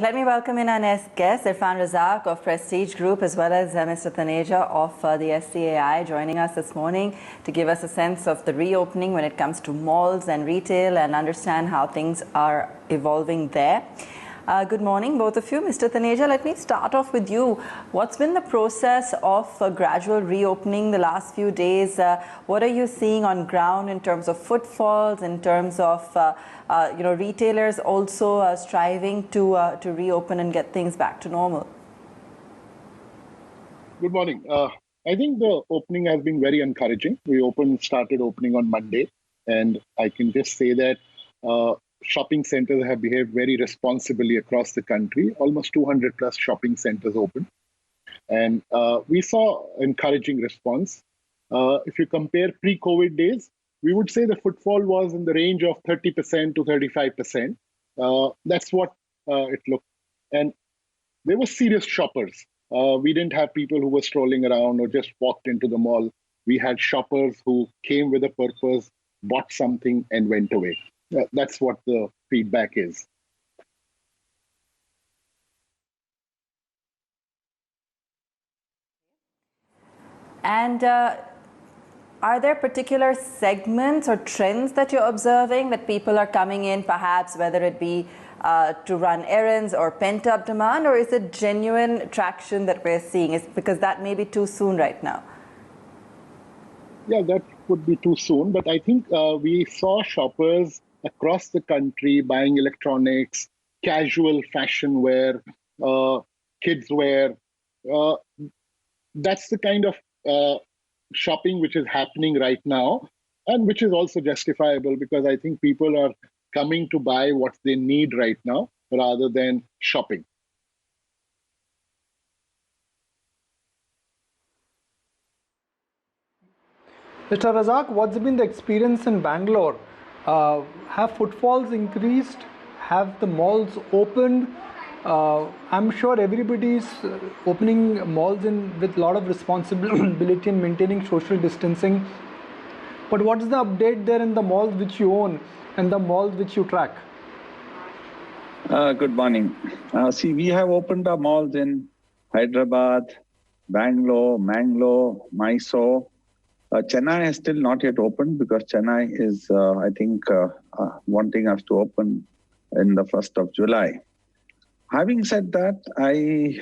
Let me welcome in our next guest, Irfan Razack of Prestige Group, as well as Mr. Taneja of the SCAI, joining us this morning to give us a sense of the reopening when it comes to malls and retail and understand how things are evolving there. Good morning, both of you. Mr. Taneja, let me start off with you. What's been the process of gradual reopening the last few days? What are you seeing on ground in terms of footfalls, in terms of retailers also striving to reopen and get things back to normal? Good morning. I think the opening has been very encouraging. We started opening on Monday, and I can just say that shopping centers have behaved very responsibly across the country. Almost 200 plus shopping centers open. And we saw encouraging response. If you compare pre-COVID days, we would say the footfall was in the range of 30% to 35%. That's what it looked. And there were serious shoppers. We didn't have people who were strolling around or just walked into the mall. We had shoppers who came with a purpose, bought something, and went away. That's what the feedback is. And are there particular segments or trends that you're observing that people are coming in, perhaps whether it be to run errands or pent-up demand, or is it genuine traction that we're seeing? Because that may be too soon right now. Yeah, that would be too soon. But I think we saw shoppers across the country buying electronics, casual fashion wear, kids wear. That's the kind of shopping which is happening right now, and which is also justifiable because I think people are coming to buy what they need right now rather than shopping. Mr. Razack, what's been the experience in Bangalore? Have footfalls increased? Have the malls opened? I'm sure everybody's opening malls with a lot of responsibility and maintaining social distancing. But what's the update there in the malls which you own and the malls which you track? Good morning. See, we have opened our malls in Hyderabad, Bangalore, Mangalore, Mysore. Chennai has still not yet opened because Chennai is, I think, wanting us to open in the 1st of July. Having said that, I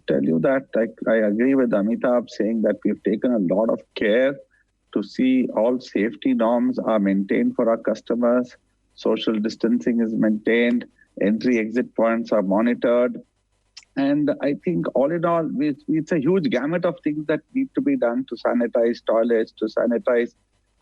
tell you that I agree with Amitabh saying that we've taken a lot of care to see all safety norms are maintained for our customers, social distancing is maintained, entry-exit points are monitored. And I think all in all, it's a huge gamut of things that need to be done to sanitize toilets, to sanitize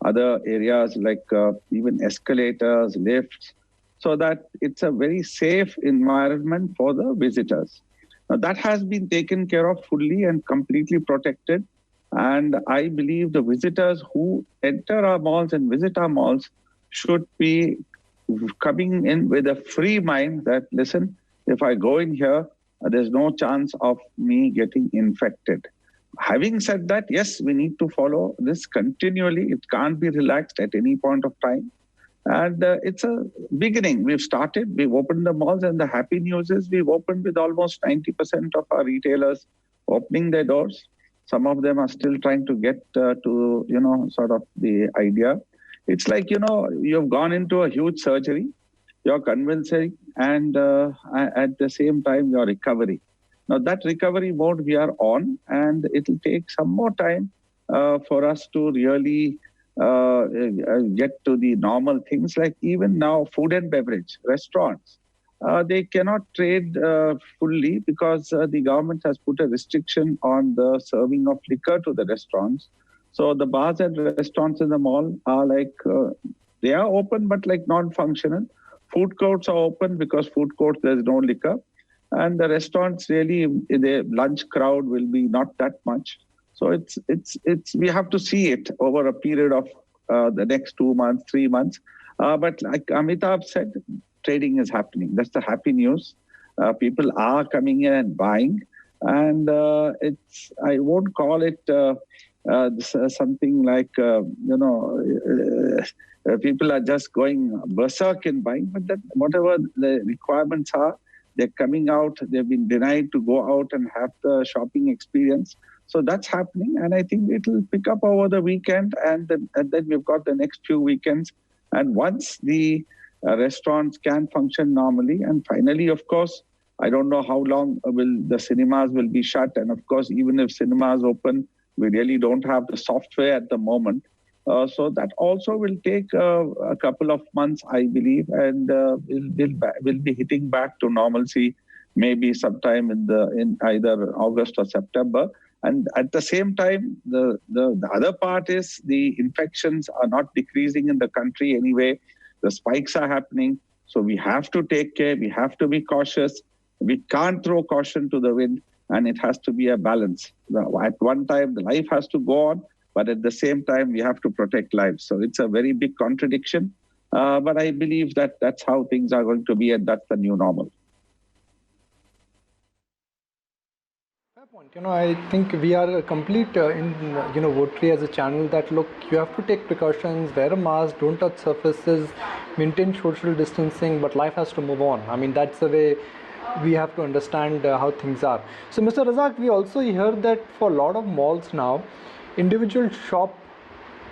other areas like even escalators, lifts, so that it's a very safe environment for the visitors. Now, that has been taken care of fully and completely protected. And I believe the visitors who enter our malls and visit our malls should be coming in with a free mind that, listen, if I go in here, there's no chance of me getting infected. Having said that, yes, we need to follow this continually. It can't be relaxed at any point of time. And it's a beginning. We've started, we've opened the malls, and the happy news is we've opened with almost 90% of our retailers opening their doors. Some of them are still trying to get to, sort of the idea. It's like, you've gone into a huge surgery, you're convincing, and at the same time, your recovery. Now, that recovery mode we are on, and it'll take some more time for us to really get to the normal things, like even now, food and beverage, restaurants. They cannot trade fully because the government has put a restriction on the serving of liquor to the restaurants. So the bars and restaurants in the mall are like, they are open, but like non-functional. Food courts are open because food courts, there's no liquor. And the restaurants really, the lunch crowd will be not that much. So we have to see it over a period of the next 2 months, 3 months. But like Amitabh said, trading is happening. That's the happy news. People are coming in and buying. And I won't call it something like, people are just going berserk in buying, but that whatever the requirements are, They're coming out. They've been denied to go out and have the shopping experience. So that's happening. And I think it will pick up over the weekend. And then we've got the next few weekends. And once the restaurants can function normally, and finally, of course, I don't know how long the cinemas will be shut. And of course, even if cinemas open, we really don't have the software at the moment. So that also will take a couple of months, I believe, and we'll be hitting back to normalcy maybe sometime in either August or September. And at the same time, the other part is the infections are not decreasing in the country anyway. The spikes are happening. So we have to take care. We have to be cautious. We can't throw caution to the wind, and it has to be a balance. At one time, the life has to go on, but at the same time, we have to protect lives. So it's a very big contradiction. But I believe that that's how things are going to be, and that's the new normal. Fair point. I think we are complete in, Votary as a channel that, look, you have to take precautions, wear a mask, don't touch surfaces, maintain social distancing, but life has to move on. I mean, that's the way we have to understand how things are. So, Mr. Razack, we also heard that for a lot of malls now, individual shop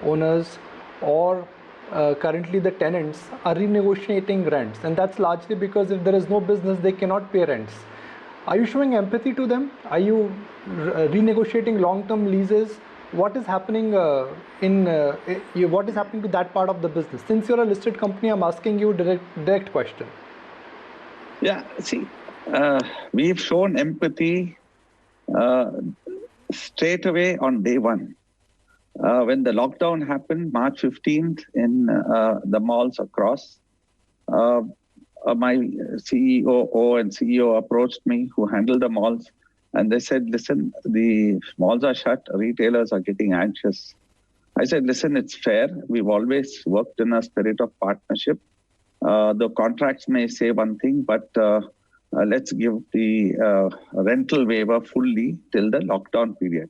owners or currently the tenants are renegotiating rents, and that's largely because if there is no business, they cannot pay rents. Are you showing empathy to them? Are you renegotiating long-term leases? What is happening what is happening to that part of the business? Since you're a listed company, I'm asking you direct question. Yeah, see, we've shown empathy straight away on day one. When the lockdown happened, March 15th, in the malls across, my CEO and CEO approached me, who handled the malls, and they said, listen, the malls are shut, retailers are getting anxious. I said, listen, it's fair. We've always worked in a spirit of partnership. The contracts may say one thing, but let's give the rental waiver fully till the lockdown period.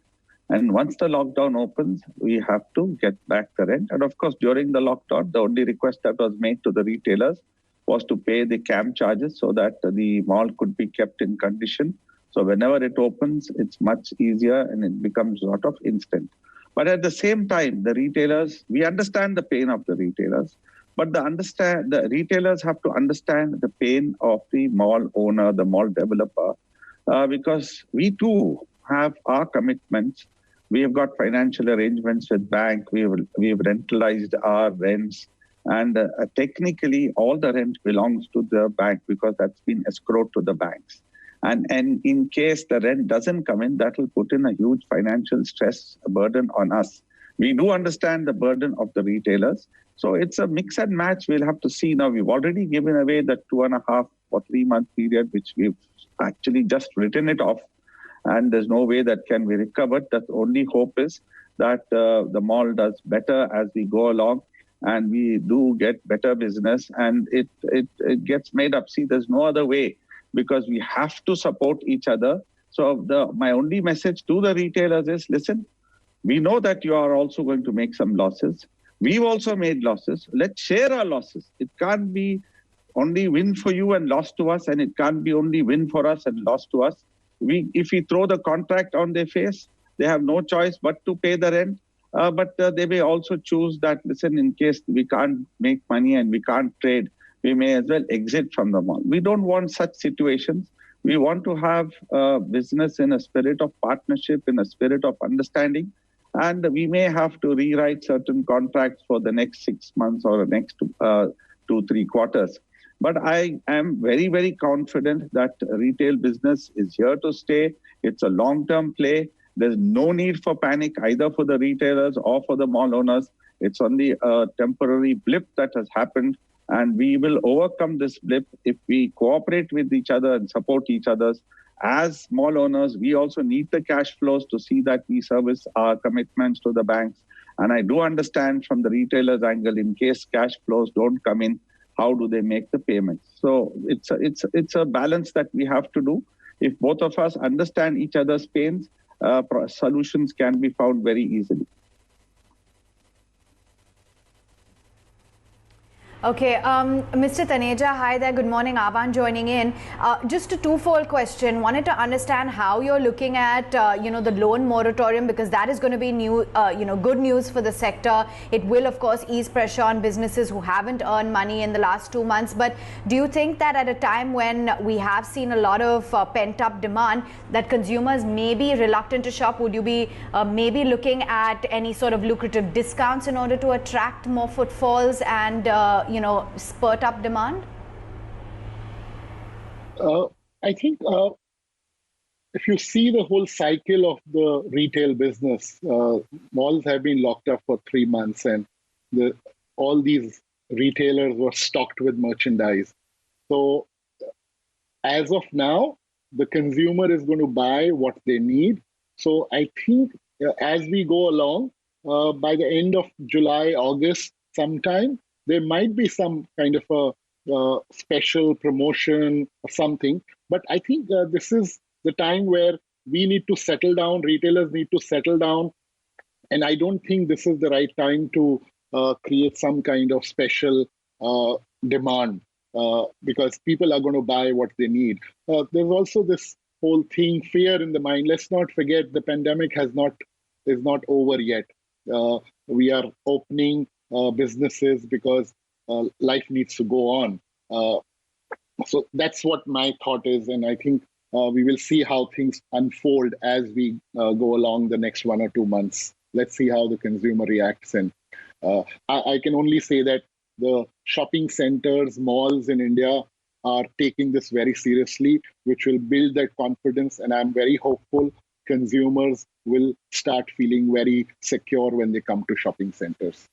And once the lockdown opens, we have to get back the rent. And of course, during the lockdown, the only request that was made to the retailers was to pay the camp charges so that the mall could be kept in condition. So whenever it opens, it's much easier and it becomes sort of instant. But at the same time, the retailers, we understand the pain of the retailers, but the retailers have to understand the pain of the mall owner, the mall developer, because we too have our commitments. We have got financial arrangements with bank. We've rentalized our rents. And technically, all the rent belongs to the bank because that's been escrowed to the banks. And in case the rent doesn't come in, that will put in a huge financial stress burden on us. We do understand the burden of the retailers. So it's a mix and match. We'll have to see. Now, we've already given away the 2.5 or 3 month period, which we've actually just written it off. And there's no way that can be recovered. The only hope is that the mall does better as we go along, and we do get better business, and it gets made up. See, there's no other way, because we have to support each other. So my only message to the retailers is, listen, we know that you are also going to make some losses. We've also made losses. Let's share our losses. It can't be only win for you and loss to us, and it can't be only win for us and loss to us. If we throw the contract on their face, they have no choice but to pay the rent. But they may also choose that, listen, in case we can't make money and we can't trade, we may as well exit from the mall. We don't want such situations. We want to have business in a spirit of partnership, in a spirit of understanding. And we may have to rewrite certain contracts for the next 6 months or the next 2-3 quarters. But I am very, very confident that retail business is here to stay. It's a long-term play. There's no need for panic either for the retailers or for the mall owners. It's only a temporary blip that has happened, and we will overcome this blip if we cooperate with each other and support each other. As mall owners, we also need the cash flows to see that we service our commitments to the banks. And I do understand from the retailer's angle, in case cash flows don't come in, how do they make the payments? So it's a balance that we have to do. If both of us understand each other's pains, solutions can be found very easily. Okay, Mr. Taneja, hi there. Good morning. Avan joining in. Just a twofold question. Wanted to understand how you're looking at, the loan moratorium, because that is going to be new, good news for the sector. It will, of course, ease pressure on businesses who haven't earned money in the last 2 months. But do you think that at a time when we have seen a lot of pent-up demand, that consumers may be reluctant to shop? Would you be maybe looking at any sort of lucrative discounts in order to attract more footfalls and spurt up demand? I think if you see the whole cycle of the retail business, malls have been locked up for 3 months, and all these retailers were stocked with merchandise. So as of now, the consumer is going to buy what they need. So I think as we go along, by the end of July, August, sometime, there might be some kind of a special promotion or something. But I think this is the time where we need to settle down, retailers need to settle down. And I don't think this is the right time to create some kind of special demand because people are going to buy what they need. There's also this whole thing, fear in the mind. Let's not forget the pandemic is not over yet. We are opening businesses because life needs to go on. So that's what my thought is. And I think we will see how things unfold as we go along the next 1 or 2 months. Let's see how the consumer reacts. And I can only say that the shopping centers, malls in India are taking this very seriously, which will build that confidence. And I'm very hopeful consumers will start feeling very secure when they come to shopping centers.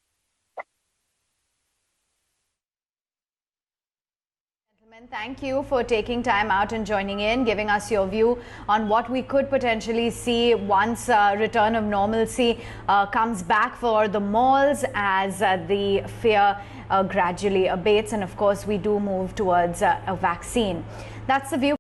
Thank you for taking time out and joining in, giving us your view on what we could potentially see once return of normalcy comes back for the malls as the fear gradually abates. And of course, we do move towards a vaccine. That's the view.